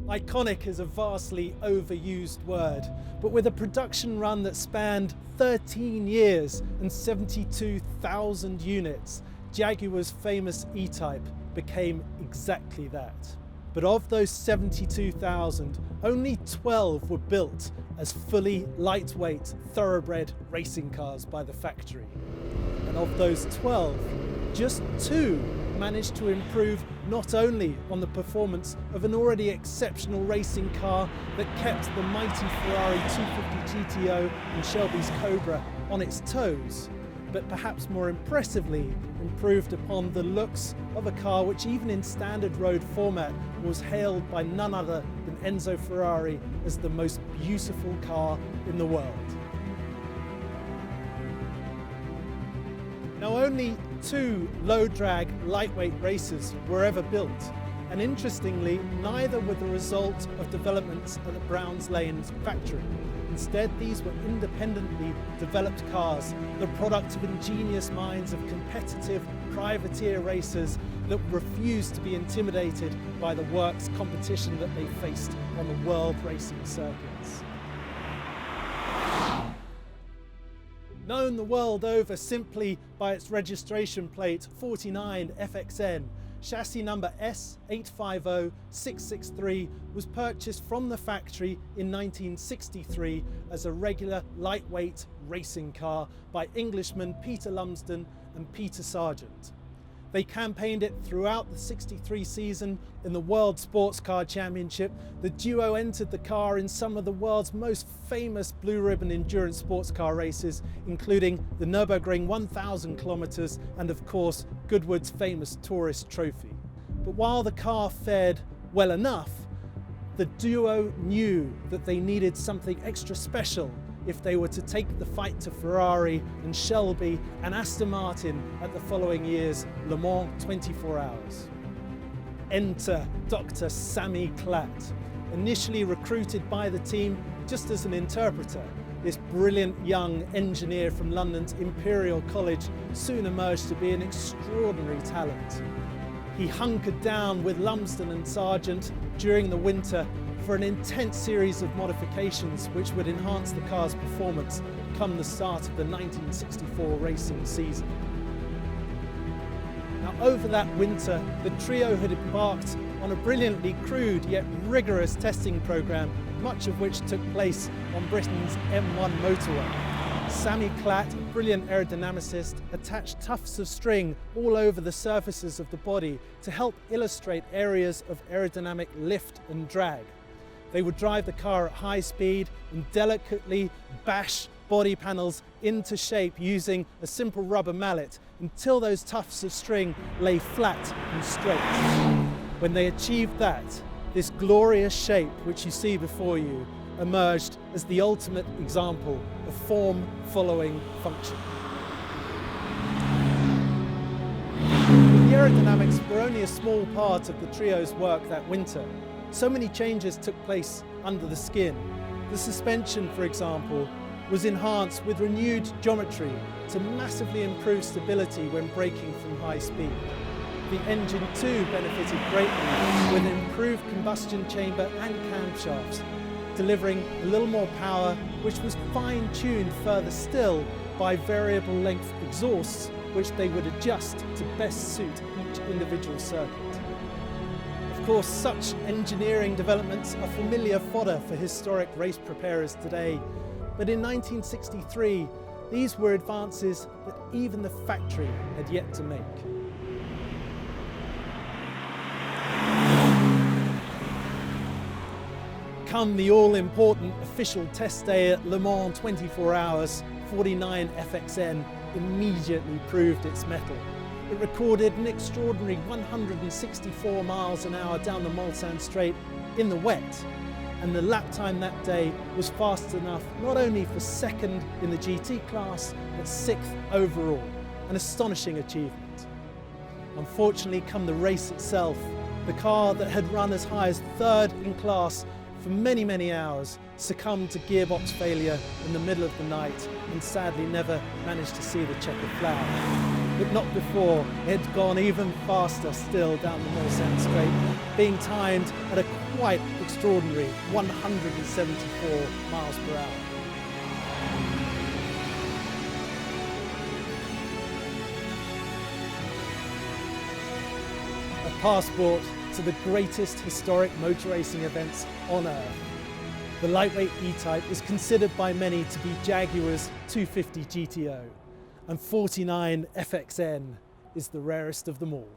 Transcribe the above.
Iconic is a vastly overused word, but with a production run that spanned 13 years and 72,000 units, Jaguar's famous E-Type became exactly that. But of those 72,000, only 12 were built as fully lightweight, thoroughbred racing cars by the factory. And of those 12, just 2 managed to improve not only on the performance of an already exceptional racing car that kept the mighty Ferrari 250 GTO and Shelby's Cobra on its toes, but perhaps more impressively improved upon the looks of a car which, even in standard road format, was hailed by none other than Enzo Ferrari as the most beautiful car in the world. Now, only 2 low-drag, lightweight racers were ever built, and interestingly, neither were the result of developments at the Browns Lanes factory. Instead, these were independently developed cars, the product of ingenious minds of competitive privateer racers that refused to be intimidated by the works competition that they faced on the world racing circuits. Known the world over simply by its registration plate 49 FXN, chassis number S850663 was purchased from the factory in 1963 as a regular lightweight racing car by Englishmen Peter Lumsden and Peter Sargent. They campaigned it throughout the '63 season in the World Sports Car Championship. The duo entered the car in some of the world's most famous blue ribbon endurance sports car races, including the Nurburgring 1,000 kilometers and, of course, Goodwood's famous Tourist Trophy. But while the car fared well enough, the duo knew that they needed something extra special if they were to take the fight to Ferrari and Shelby and Aston Martin at the following year's Le Mans 24 Hours. Enter Dr. Samir Klat. Initially recruited by the team just as an interpreter, this brilliant young engineer from London's Imperial College soon emerged to be an extraordinary talent. He hunkered down with Lumsden and Sargent during the winter for an intense series of modifications which would enhance the car's performance come the start of the 1964 racing season. Now, over that winter, the trio had embarked on a brilliantly crude yet rigorous testing program, much of which took place on Britain's M1 motorway. Samir Klat, a brilliant aerodynamicist, attached tufts of string all over the surfaces of the body to help illustrate areas of aerodynamic lift and drag. They would drive the car at high speed and delicately bash body panels into shape using a simple rubber mallet until those tufts of string lay flat and straight. When they achieved that, this glorious shape which you see before you emerged as the ultimate example of form following function. But the aerodynamics were only a small part of the trio's work that winter. So many changes took place under the skin. The suspension, for example, was enhanced with renewed geometry to massively improve stability when braking from high speed. The engine too benefited greatly with an improved combustion chamber and camshafts, delivering a little more power, which was fine-tuned further still by variable length exhausts, which they would adjust to best suit each individual circuit. Of course, such engineering developments are familiar fodder for historic race preparers today, but in 1963, these were advances that even the factory had yet to make. Come the all-important official test day at Le Mans 24 Hours, 49 FXN immediately proved its mettle. It recorded an extraordinary 164 miles an hour down the Mulsanne Straight in the wet, and the lap time that day was fast enough not only for second in the GT class, but 6th overall, an astonishing achievement. Unfortunately, come the race itself, the car that had run as high as 3rd in class for many, many hours succumbed to gearbox failure in the middle of the night and sadly never managed to see the checkered flag. but not before it had gone even faster still down the Mulsanne Straight, being timed at a quite extraordinary 174 miles per hour. A passport to the greatest historic motor racing events on Earth. The Lightweight E-Type is considered by many to be Jaguar's 250 GTO, and 49 FXN is the rarest of them all.